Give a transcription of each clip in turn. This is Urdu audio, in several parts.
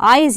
I =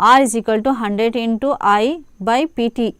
R = 100 × I/PT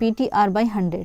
PTR/100।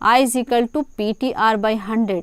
I = PTR/100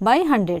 /100।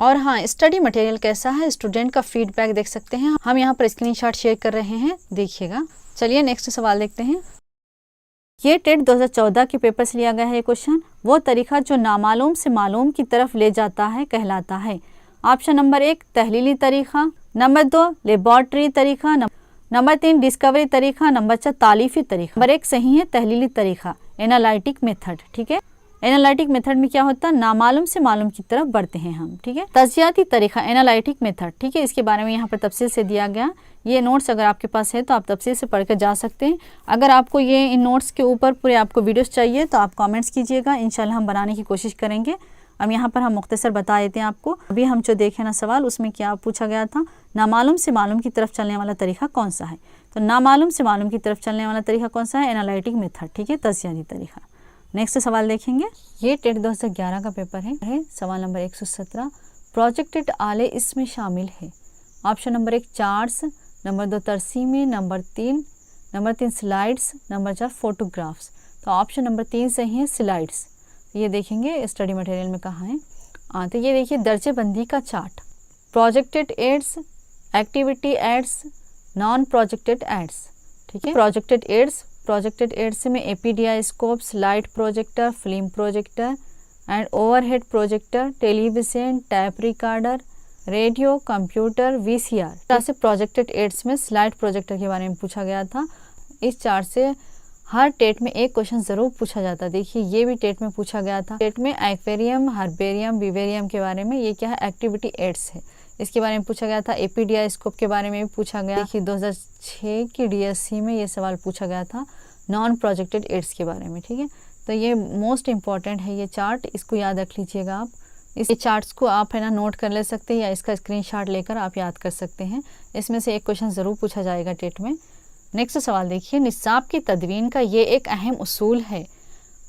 اور ہاں اسٹڈی مٹیریل کیسا ہے اسٹوڈنٹ کا فیڈ بیک دیکھ سکتے ہیں، ہم یہاں پر اسکرین شاٹ شیئر کر رہے ہیں، دیکھیے گا۔ چلیے نیکسٹ سوال دیکھتے ہیں۔ یہ ٹیٹ 2014 کے پیپر سے لیا گیا ہے یہ کوشچن۔ وہ طریقہ جو نامعلوم سے معلوم کی طرف لے جاتا ہے کہلاتا ہے۔ آپشن نمبر 1 تحلیلی طریقہ، نمبر 2 لیبارٹری طریقہ، نمبر 3 ڈسکوری طریقہ، نمبر 4 تالیفی طریقہ۔ نمبر 1 صحیح ہے تحلیلی طریقہ، انالائٹک میتھڈ، ٹھیک ہے۔ انالائٹک میتھڈ میں کیا ہوتا ہے، نامعلوم سے معلوم کی طرف بڑھتے ہیں ہم، ٹھیک ہے۔ تجزیاتی طریقہ انالائٹک میتھڈ، ٹھیک ہے، اس کے بارے میں یہاں پر تفصیل سے دیا گیا۔ یہ نوٹس اگر آپ کے پاس ہے تو آپ تفصیل سے پڑھ کر جا سکتے ہیں۔ اگر آپ کو یہ ان نوٹس کے اوپر پورے آپ کو ویڈیوز چاہیے تو آپ کامنٹس کیجیے گا، انشاءاللہ ہم بنانے کی کوشش کریں گے۔ اب یہاں پر ہم مختصر بتا دیتے ہیں آپ کو۔ ابھی ہم جو دیکھیں نا سوال، اس میں کیا پوچھا گیا تھا، نامعلوم سے معلوم کی طرف چلنے والا طریقہ کون سا ہے؟ تو نامعلوم سے معلوم کی طرف چلنے والا طریقہ کون سا ہے؟ انالائٹک میتھڈ، ٹھیک ہے، تجزیاتی طریقہ۔ نیکسٹ سوال دیکھیں گے۔ یہ ٹیٹ 2011 کا پیپر ہے، سوال نمبر 117 پروجیکٹڈ آلے اس میں شامل ہے۔ آپشن نمبر 1 چارٹس، نمبر 2 ترسیمیں، نمبر 3 سلائڈس، نمبر 4 فوٹوگرافس۔ تو آپشن نمبر 3 صحیح ہے سلائڈس۔ یہ دیکھیں گے اسٹڈی مٹیریل میں کہاں ہے۔ تو یہ دیکھیے درجے بندی کا chart, projected aids, activity aids, non projected aids, ٹھیک ہے۔ پروجیکٹڈ ایڈس میں epidiascope, slide projector, film projector and overhead projector, television, tape recorder, radio, computer, V C R. طرح سے پروجیکٹڈ ایڈس میں سلائڈ پروجیکٹر کے بارے میں پوچھا گیا تھا۔ اس چارٹ سے ہر ٹیٹ میں ایک کوشچن ضرور پوچھا جاتا ہے۔ دیکھیے یہ بھی ٹیٹ میں پوچھا گیا تھا۔ ٹیٹ میں ایکویریم، ہربیریم، ویویریم کے بارے میں، یہ کیا ہے ایکٹیویٹی ایڈس ہے، اس کے بارے میں پوچھا گیا تھا۔ اے پی ڈی آئی اسکوپ کے بارے میں بھی پوچھا گیا۔ دیکھیے 2006 کی ڈی ایس سی میں یہ سوال پوچھا گیا تھا نان پروجیکٹڈ ایڈس کے بارے میں، ٹھیک ہے۔ تو یہ موسٹ امپورٹنٹ ہے یہ چارٹ، اس کو یاد رکھ لیجیے گا آپ۔ اس چارٹس کو آپ ہے نا نوٹ کر لے سکتے ہیں یا اس کا اسکرین شاٹ لے کر آپ یاد کر سکتے ہیں۔ اس میں سے ایک کوشچن ضرور پوچھا جائے گا ٹیٹ میں۔ نیکسٹ سوال دیکھیے، نصاب کی تدوین کا یہ ایک اہم اصول ہے۔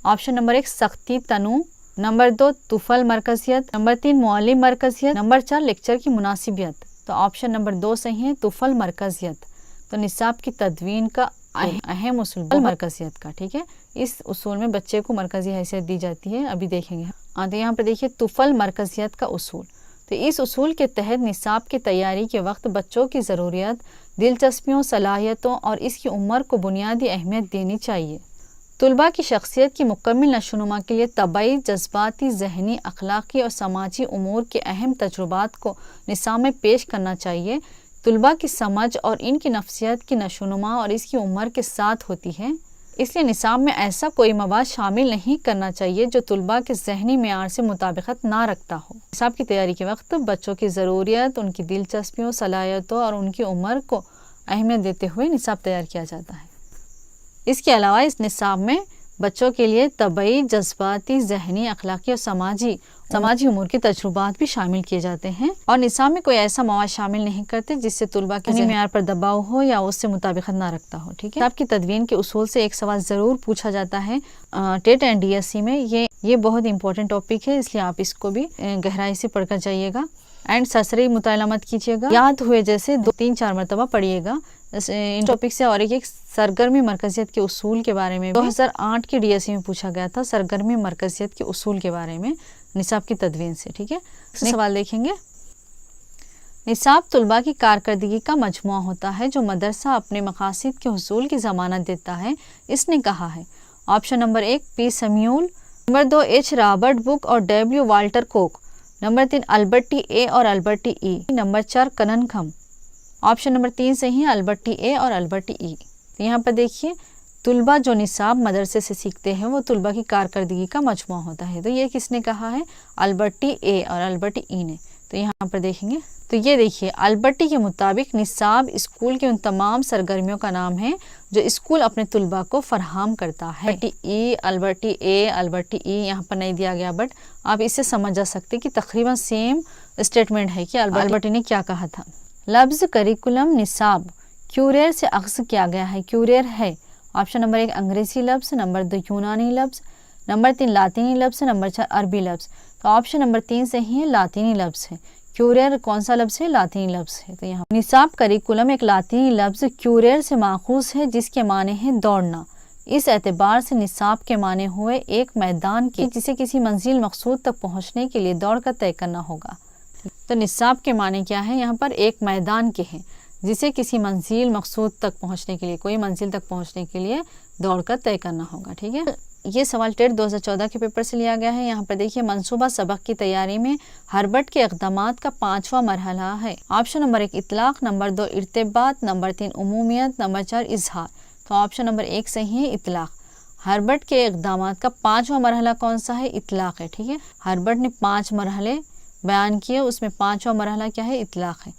آپشن نمبر 1 سختی تنوع، نمبر 2 طفل مرکزیت، نمبر 3 معلم مرکزیت، نمبر 4 لیکچر کی مناسبیت۔ تو آپشن نمبر 2 صحیح ہے طفل مرکزیت۔ تو نصاب کی تدوین کا اہم اصول مرکزیت کا، ٹھیک ہے۔ اس اصول میں بچے کو مرکزی حیثیت دی جاتی ہے، ابھی دیکھیں گے۔ تو یہاں پہ دیکھیے طفل مرکزیت کا اصول۔ تو اس اصول کے تحت نصاب کی تیاری کے وقت بچوں کی ضروریات، دلچسپیوں، صلاحیتوں اور اس کی عمر کو بنیادی اہمیت دینی چاہیے۔ طلباء کی شخصیت کی مکمل نشوونما کے لیے طبعی، جذباتی، ذہنی، اخلاقی اور سماجی امور کے اہم تجربات کو نصاب میں پیش کرنا چاہیے۔ طلباء کی سمجھ اور ان کی نفسیات کی نشوونما اور اس کی عمر کے ساتھ ہوتی ہے، اس لیے نصاب میں ایسا کوئی مواد شامل نہیں کرنا چاہیے جو طلباء کے ذہنی معیار سے مطابقت نہ رکھتا ہو۔ نصاب کی تیاری کے وقت بچوں کی ضروریات، ان کی دلچسپیوں، صلاحیتوں اور ان کی عمر کو اہمیت دیتے ہوئے نصاب تیار کیا جاتا ہے۔ اس کے علاوہ اس نصاب میں بچوں کے لیے طبعی، جذباتی، ذہنی، اخلاقی اور سماجی امور کے تجربات بھی شامل کیے جاتے ہیں، اور نصاب میں کوئی ایسا مواد شامل نہیں کرتے جس سے طلباء کے ذہنی معیار پر دباؤ ہو یا اس سے مطابقت نہ رکھتا ہو، ٹھیک ہے۔ نصاب کی تدوین کے اصول سے ایک سوال ضرور پوچھا جاتا ہے TET and D S C میں، یہ بہت امپورٹنٹ ٹاپک ہے، اس لیے آپ اس کو بھی گہرائی سے پڑھ کر جائیے گا اینڈ سرسری مطالعہ مت کیجیے گا، یاد ہوئے جیسے 2-3-4 مرتبہ پڑھیے گا ان ٹاپک سے۔ اور ایک سرگرمی مرکزیت کے اصول کے بارے میں 2008 کی ڈی ایس سی میں پوچھا گیا تھا، سرگرمی مرکزیت کے اصول کے بارے میں نصاب کی تدوین سے، ٹھیک ہے۔ سوال دیکھیں گے، نصاب طلباء کی کارکردگی کا مجموعہ ہوتا ہے جو مدرسہ اپنے مقاصد کے حصول کی ضمانت دیتا ہے، اس نے کہا ہے۔ آپشن نمبر 1 پی سمیول، نمبر 2 ایچ رابرٹ بک اور ڈبلیو والٹر کوک، نمبر 3 البرٹی اے اور البرٹی ای، نمبر 4 کننگھم۔ آپشن نمبر 3 صحیح ہے البرٹی اے اور البرٹی ای۔ یہاں پر دیکھیے طلباء جو نصاب مدرسے سے سیکھتے ہیں وہ طلباء کی کارکردگی کا مجموعہ ہوتا ہے، تو یہ کس نے کہا ہے؟ البرٹی اے اور البرٹی ای نے۔ تو یہاں پر دیکھیں گے تو یہ دیکھیے البرٹی کے مطابق نصاب اسکول کے ان تمام سرگرمیوں کا نام ہے جو اسکول اپنے طلباء کو فراہم کرتا ہے۔ البرٹی اے، البرٹی ای یہاں پر نہیں دیا گیا، بٹ آپ اس سے سمجھ جا سکتے کہ تقریباً سیم اسٹیٹمنٹ ہے کہ البرٹی نے کیا کہا تھا۔ لفظ کریکولم نصاب کیوریر سے اخذ کیا گیا ہے، کیوریر ہے۔ آپشن نمبر 1 انگریزی لفظ، نمبر 2 یونانی لفظ، نمبر 3 لاطینی لفظ، نمبر 4 عربی لفظ۔ تو آپشن نمبر 3 صحیح ہے لاطینی لفظ ہے۔ کیوریر کون سا لفظ ہے؟ لاطینی لفظ ہے۔ تو یہاں نصاب کریکولم ایک لاطینی لفظ کیوریر سے ماخوذ ہے جس کے معنی ہے دوڑنا۔ اس اعتبار سے نصاب کے معنی ہوئے ایک میدان کی جسے کسی منزل مقصود تک پہنچنے کے لیے دوڑ کر طے کرنا ہوگا۔ تو نصاب کے معنی کیا ہے؟ یہاں پر ایک میدان کے ہیں جسے کسی منزل مقصود تک پہنچنے کے لیے، کوئی منزل تک پہنچنے کے لیے دوڑ کر طے کرنا ہوگا، ٹھیک ہے۔ یہ سوال ٹیٹ 2014 کے پیپر سے لیا گیا ہے۔ یہاں پر دیکھیے منصوبہ سبق کی تیاری میں ہربرٹ کے اقدامات کا 5واں مرحلہ ہے۔ آپشن نمبر 1 اطلاق، نمبر 2 ارتباط، نمبر 3 عمومیت، نمبر 4 اظہار۔ تو آپشن نمبر 1 صحیح ہے، اطلاق۔ ہربرٹ کے اقدامات کا 5واں مرحلہ کون سا ہے؟ اطلاق ہے، ٹھیک ہے۔ ہربرٹ نے 5 مرحلے بیان کیے، اس میں 5واں مرحلہ کیا ہے؟ اطلاق ہے۔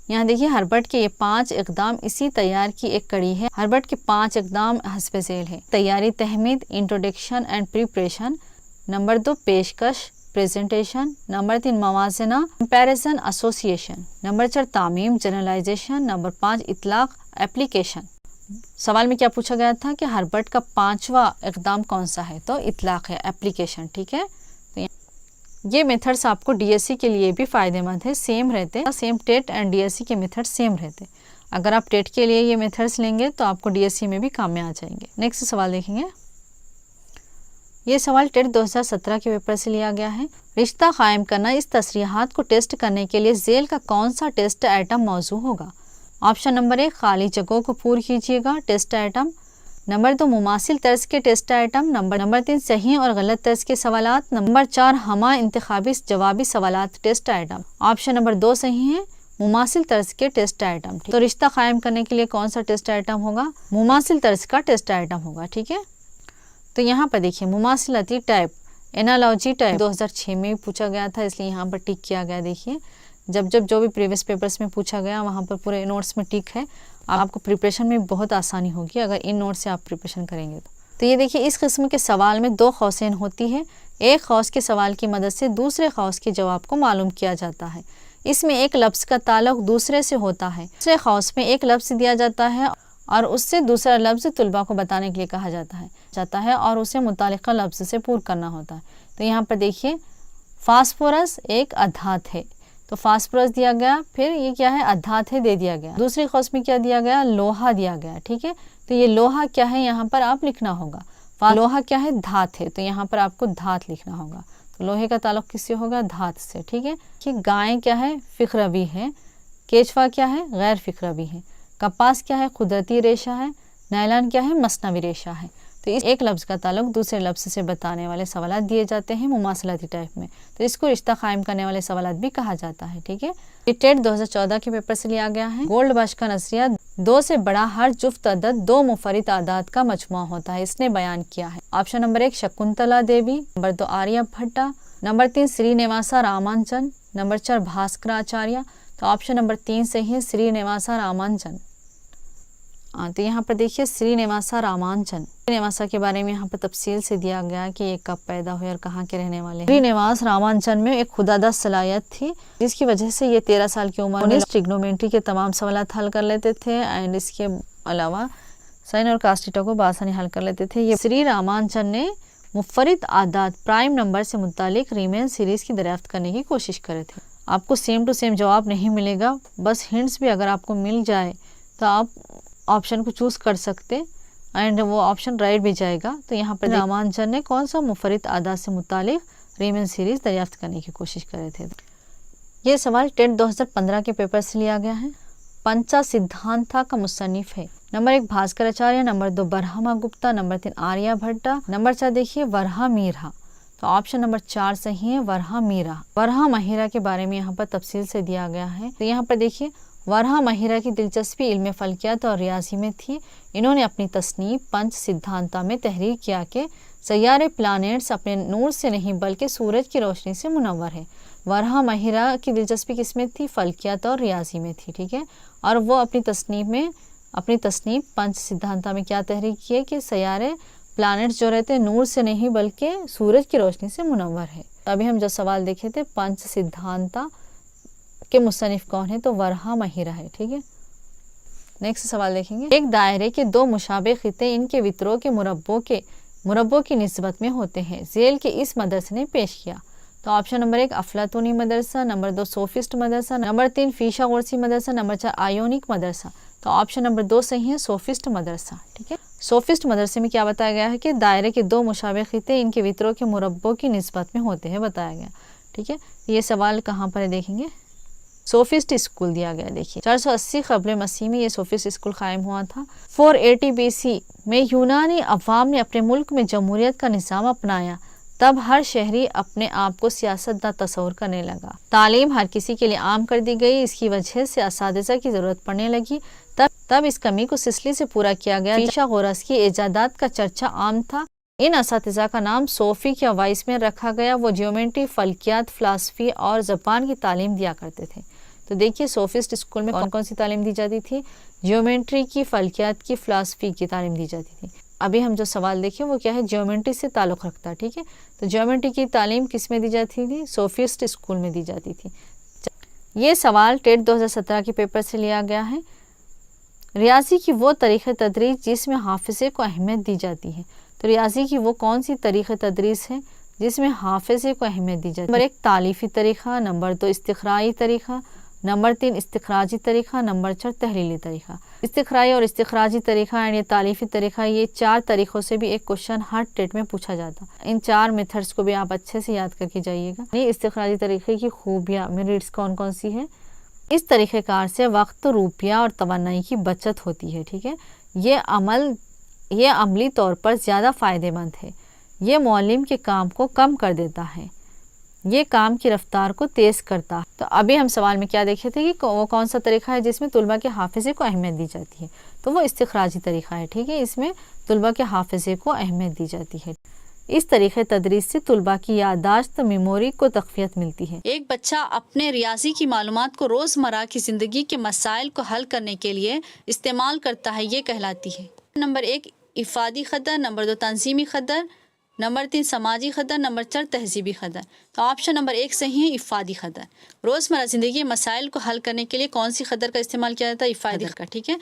یہاں دیکھیے ہربرٹ کے یہ 5 اقدام اسی تیار کی ایک کڑی ہے۔ ہربرٹ کے 5 اقدام حسب ذیل ہے: تیاری، تہمید، انٹروڈکشن اینڈ پریپریشن، نمبر 2 پیشکش، پریزنٹیشن، نمبر 3 موازنہ، کمپیریزن، ایسوسیشن، نمبر 4 تعمیم، جنرلائزیشن، نمبر 5 اطلاق، اپلیکیشن۔ سوال میں کیا پوچھا گیا تھا کہ ہربرٹ کا 5واں اقدام کون سا ہے؟ تو اطلاق ہے، اپلیکیشن، ٹھیک ہے۔ یہ میتھڈس آپ کو ڈی ایس سی کے لیے بھی فائدہ مند ہے، سیم رہتے، same TET and D S C کے میتھڈ سیم رہتے۔ اگر آپ ٹیٹ کے لیے یہ میتھڈس لیں گے تو آپ کو ڈی ایس سی میں بھی کام میں آ جائیں گے۔ نیکسٹ سوال دیکھیں گے۔ یہ سوال ٹیٹ 2017 کے پیپر سے لیا گیا ہے۔ رشتہ قائم کرنا، اس تصریحات کو ٹیسٹ کرنے کے لیے ذیل کا کون سا ٹیسٹ آئٹم موزوں ہوگا؟ آپشن نمبر 1 خالی جگہوں کو پور کیجیے گا، ٹیسٹ آئٹم، نمبر 2 مماثل طرز کے ٹیسٹ آئٹم، نمبر 3 صحیح اور غلط طرز کے سوالات، نمبر 4 ہمہ انتخابی جوابی سوالات ٹیسٹ آئٹم۔ آپشن نمبر 2 صحیح ہے، مماثل طرز کے ٹیسٹ آئٹم۔ تو رشتہ قائم کرنے کے لیے کون سا ٹیسٹ آئٹم ہوگا؟ مماثل طرز کا ٹیسٹ آئٹم ہوگا، ٹھیک ہے۔ تو یہاں پر دیکھیے مماثلتی ٹائپ، انالوجی ٹائپ 2006 میں پوچھا گیا تھا، اس لیے یہاں پر ٹک کیا گیا۔ دیکھیے جب جو بھی پریویس پیپرز میں پوچھا گیا وہاں پر پورے نوٹس میں ٹک ہے، آپ کو پریپریشن میں بہت آسانی ہوگی اگر ان نوٹ سے آپ پریپریشن کریں گے تو یہ دیکھیے اس قسم کے سوال میں 2 قوسین ہوتی ہے۔ ایک قوس کے سوال کی مدد سے دوسرے قوس کے جواب کو معلوم کیا جاتا ہے۔ اس میں ایک لفظ کا تعلق دوسرے سے ہوتا ہے۔ دوسرے قوس میں ایک لفظ دیا جاتا ہے اور اس سے دوسرا لفظ طلباء کو بتانے کے لیے کہا جاتا ہے اور اسے متعلقہ لفظ سے پور کرنا ہوتا ہے۔ تو یہاں پر دیکھیے فاسفورس ایک ادھات ہے، تو فاسفورس دیا گیا، پھر یہ کیا ہے؟ ادھات ہے، دے دیا گیا۔ دوسری قوس میں کیا دیا گیا؟ لوہا دیا گیا، ٹھیک ہے۔ تو یہ لوہا کیا ہے یہاں پر آپ لکھنا ہوگا۔ لوہا کیا ہے؟ دھات ہے، تو یہاں پر آپ کو دھات لکھنا ہوگا۔ تو لوہے کا تعلق کس سے ہوگا؟ دھات سے، ٹھیک ہے۔ کہ گائے کیا ہے؟ فقروی ہے۔ کیچوا کیا ہے؟ غیر فقروی ہے۔ کپاس کیا ہے؟ قدرتی ریشہ ہے۔ نائلان کیا ہے؟ مصنوعی ریشہ ہے۔ تو اس ایک لفظ کا تعلق دوسرے لفظ سے بتانے والے سوالات دیے جاتے ہیں مماثلاتی ٹائپ میں، تو اس کو رشتہ قائم کرنے والے سوالات بھی کہا جاتا ہے، ٹھیک ہے۔ یہ ٹیٹ 2014 کے پیپر سے لیا گیا ہے۔ گولڈ باش کا نظریہ 2 سے بڑا ہر جفت عدد 2 منفرد اعداد کا مجموعہ ہوتا ہے، اس نے بیان کیا ہے۔ آپشن نمبر 1 شکنتلا دیوی، نمبر 2 آریہ بھٹا، نمبر 3 سری نواسا رامانجن، نمبر 4 بھاسکراچاریہ۔ تو آپشن نمبر 3 صحیح ہے، سری نواسا رامانجن۔ تو یہاں پر دیکھیے سری نواسا رامانجن، سری نواسا کے بارے میں یہاں پر تفصیل سے دیا گیا کہ یہ کب پیدا ہوئے اور کہاں کے رہنے والے ہیں۔ سری نواس رامانجن میں ایک خداداد صلاحیت تھی جس کی وجہ سے یہ 13 سال کی عمر میں ٹریگنومیٹری کے تمام سوالات حل کر لیتے تھے اینڈ اس کے علاوہ سائن اور کاس تھیٹا کو بآسانی حل کر لیتے تھے۔ یہ سری رامانجن نے منفرد اعداد پرائم نمبر سے متعلق ریمین سیریز کی دریافت کرنے کی کوشش کرے تھے۔ آپ کو سیم ٹو سیم جواب نہیں ملے گا، بس ہنٹس بھی اگر آپ کو مل جائے تو آپ آپشن کو چوز کر سکتے اینڈ وہ آپشن رائٹ بھی جائے گا۔ تو یہاں پر رامانجن نے کون سا منفرد اعداد سے متعلق ریمین سیریز دریافت کرنے کی کوشش کرے تھے۔ یہ سوال ٹیٹ 2015 کے پیپر سے لیا گیا ہے۔ پنچا سدھانتا کا مصنف ہے۔ Number 1 Bhaskaracharya, number 2 Brahmagupta, number 3 Aryabhata, number 4 دیکھیے ورہا میرا۔ تو آپشن نمبر 4 صحیح ہے، ورہا میرا۔ ورہا مہیرا کے بارے میں یہاں پر تفصیل سے دیا گیا ہے۔ تو یہاں پر دیکھیے ورہا مہیرا کی دلچسپی علم فلکیات اور ریاضی میں تھی۔ انہوں نے اپنی تصنیف پنچ سدھانتا میں تحریر کیا کہ سیارے پلانیٹس اپنے نور سے نہیں بلکہ سورج کی روشنی سے منور ہے۔ ورہا مہیرا کی دلچسپی کس میں تھی؟ فلکیات اور ریاضی میں تھی، ٹھیک ہے۔ اور وہ اپنی تصنیف پنچ سدھانتا میں کیا تحریر کی کہ سیارے پلانیٹس جو رہتے نور سے نہیں بلکہ سورج کی روشنی سے منور ہے۔ ابھی ہم جو سوال دیکھے تھے پنچ سدھانتا کے مصنف کون ہے؟ تو ورہا مہیرا ہے، ٹھیک ہے۔ نیکسٹ سوال دیکھیں گے۔ ایک دائرے کے 2 مشابہ خطے ان کے وطروں کے مربعوں کی نسبت میں ہوتے ہیں، ذیل کے اس مدرسے نے پیش کیا۔ تو آپشن نمبر 1 افلاطونی مدرسہ، نمبر 2 سوفسٹ مدرسہ، نمبر 3 فیثاغورسی مدرسہ، نمبر 4 آیونک مدرسہ۔ تو آپشن نمبر 2 صحیح ہے، سوفسٹ مدرسہ، ٹھیک ہے۔ سوفسٹ مدرسے میں کیا بتایا گیا ہے کہ دائرے کے 2 مشابہ خطے ان کے وطروں کے مربعوں کی نسبت میں ہوتے ہیں بتایا گیا، ٹھیک ہے، یہ سوال کہاں پر ہے دیکھیں گے، سوفسٹ اسکول دیا گیا. دیکھیے 480 قبل مسیح میں یہ سوفسٹ اسکول قائم ہوا تھا. 480 BC میں یونانی عوام نے اپنے ملک میں جمہوریت کا نظام اپنایا. تب ہر شہری اپنے آپ کو سیاستداں تصور کرنے لگا. تعلیم ہر کسی کے لیے عام کر دی گئی. اس کی وجہ سے اساتذہ کی ضرورت پڑنے لگی. تب اس کمی کو سسلی سے پورا کیا گیا. فیثاغورس کی ایجادات کا چرچا عام تھا. ان اساتذہ کا نام سوفیک یا وائس مین رکھا گیا. وہ جیومیٹری، فلکیات، فلسفی اور زبان کی تعلیم دیا کرتے تھے. تو دیکھیے سوفسٹ اسکول میں کون کون سی تعلیم دی جاتی تھی، جیومیٹری کی، فلکیات کی، فلسفی کی تعلیم دی جاتی تھی. ابھی ہم جو سوال دیکھیں وہ کیا ہے، جیومیٹری سے تعلق رکھتا ہے. ٹھیک ہے، تو جیومیٹری کی تعلیم کس میں دی جاتی تھی، سوفسٹ اسکول میں دی جاتی تھی. یہ سوال ٹیٹ 2017 کے پیپر سے لیا گیا ہے. ریاضی کی وہ طریقہ تدریس جس میں حافظے کو اہمیت دی جاتی ہے. تو ریاضی کی وہ کون سی طریقہ تدریس ہے جس میں حافظے کو اہمیت دی جاتی ہے. نمبر 1 تالیفی طریقہ، نمبر 2 استقرائی طریقہ، نمبر 3 استخراجی طریقہ، نمبر 4 تحلیلی طریقہ. استقرائی اور استخراجی طریقہ یہ تالیفی طریقہ، یہ 4 طریقوں سے بھی ایک کوشچن ہر ٹیٹ میں پوچھا جاتا. ان 4 میتھڈس کو بھی آپ اچھے سے یاد کر کے جائیے گا. یہ استخراجی طریقے کی خوبیاں میرٹس کون کون سی ہے، اس طریقہ کار سے وقت، روپیہ اور توانائی کی بچت ہوتی ہے. ٹھیک ہے، یہ عملی طور پر زیادہ فائدہ مند ہے. یہ معلم کے کام کو کم کر دیتا ہے. یہ کام کی رفتار کو تیز کرتا ہے. تو ابھی ہم سوال میں کیا دیکھے تھے کہ وہ کون سا طریقہ ہے جس میں طلباء کے حافظے کو اہمیت دی جاتی ہے. تو وہ استخراجی طریقہ ہے. ٹھیک ہے، اس میں طلباء کے حافظے کو اہمیت دی جاتی ہے. اس طریقے تدریس سے طلباء کی یادداشت، میموری کو تقویت ملتی ہے. ایک بچہ اپنے ریاضی کی معلومات کو روزمرہ کی زندگی کے مسائل کو حل کرنے کے لیے استعمال کرتا ہے، یہ کہلاتی ہے. نمبر 1 افادی قدر، نمبر 2 تنظیمی قدر، نمبر 3 سماجی قدر، نمبر 4 تہذیبی قدر. تو آپشن نمبر 1 صحیح ہے، افادی قدر. روزمرہ زندگی کے مسائل کو حل کرنے کے لیے کون سی قدر کا استعمال کیا جاتا ہے، افادی قدر. ٹھیک ہے،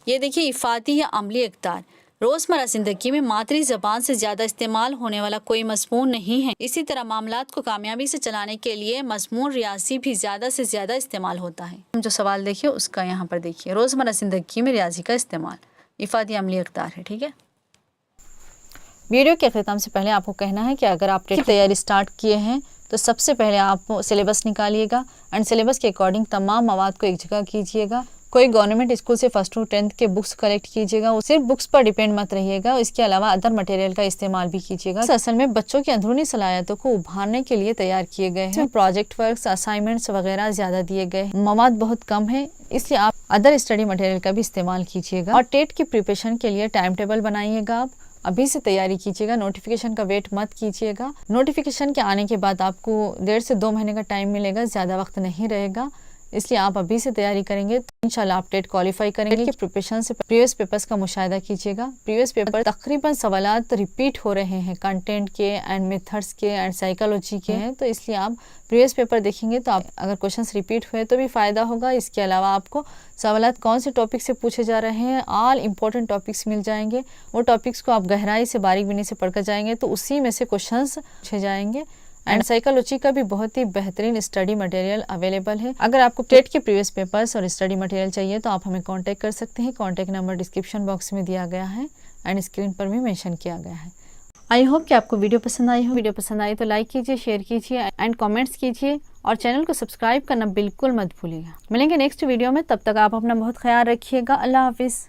یہ دیکھیے افادی یا عملی اقدار. روزمرہ زندگی میں مادری زبان سے زیادہ استعمال ہونے والا کوئی مضمون نہیں ہے. اسی طرح معاملات کو کامیابی سے چلانے کے لیے مضمون ریاضی بھی زیادہ سے زیادہ استعمال ہوتا ہے. ہم جو سوال دیکھیے اس کا یہاں پر دیکھیے، روزمرہ زندگی میں ریاضی کا استعمال افادی عملی اقدار ہے. ٹھیک ہے، ویڈیو کے اختتام سے پہلے آپ کو کہنا ہے کہ اگر آپ ٹیٹ کی تیاری سٹارٹ کیے ہیں تو سب سے پہلے آپ سلیبس نکالیے گا اینڈ سلیبس کے اکارڈنگ تمام مواد کو ایک جگہ کیجیے گا. کوئی گورنمنٹ اسکول سے 1st to 10th کے بکس کلیکٹ کیجیے گا. صرف بکس پر ڈیپینڈ مت رہیے گا، اس کے علاوہ ادر مٹیریل کا استعمال بھی کیجیے گا. اصل میں بچوں کی اندرونی صلاحیتوں کو ابھارنے کے لیے تیار کیے گئے ہیں. پروجیکٹ ورکس، اسائنمنٹس وغیرہ زیادہ دیے گئے ہیں. مواد بہت کم ہے، اس لیے آپ ادر اسٹڈی مٹیریل کا بھی استعمال کیجیے گا. اور ٹیٹ کی پریپریشن کے لیے ٹائم ٹیبل بنائیے گا. آپ ابھی سے تیاری کیجیے گا، نوٹیفیکیشن کا ویٹ مت کیجیے گا. نوٹیفیکیشن کے آنے کے بعد آپ کو 1.5 سے 2 مہینے کا ٹائم ملے گا، زیادہ وقت نہیں رہے گا. اس لیے آپ ابھی سے تیاری کریں گے تو انشاءاللہ آپ ٹیٹ کوالیفائی کریں گے. پریپریشن سے پریویس پیپرز کا مشاہدہ کیجیے گا. پریویس پیپر تقریباً سوالات ریپیٹ ہو رہے ہیں، کنٹینٹ کے اینڈ میتھڈس کے اینڈ سائیکالوجی کے ہیں. تو اس لیے آپ پریویس پیپر دیکھیں گے تو آپ اگر کوشچنس ریپیٹ ہوئے تو بھی فائدہ ہوگا. اس کے علاوہ آپ کو سوالات کون سے ٹاپک سے پوچھے جا رہے ہیں، آل امپورٹنٹ ٹاپکس مل جائیں گے. وہ ٹاپکس کو آپ گہرائی سے باریک بینی سے پڑھ کر جائیں گے تو اسی میں سے کوشچنس پوچھے جائیں گے. اینڈ سائیکالوجی کا بھی بہت ہی بہترین اسٹڈی مٹیریل اویلیبل ہے. اگر آپ کو ٹیٹ کے پریویس پیپرز اور اسٹڈی مٹیریل چاہیے تو آپ ہمیں کانٹیکٹ کر سکتے ہیں. کانٹیکٹ نمبر ڈسکرپشن باکس میں دیا گیا ہے اینڈ اسکرین پر بھی مینشن کیا گیا ہے. آئی ہوپ کہ آپ کو ویڈیو پسند آئی ہو. ویڈیو پسند آئی تو لائک کیجیے، شیئر کیجیے اینڈ کامنٹس کیجیے اور چینل کو سبسکرائب کرنا بالکل مت بھولیے گا. ملیں گے نیکسٹ ویڈیو میں، تب تک آپ اپنا بہت خیال رکھیے گا. اللہ حافظ.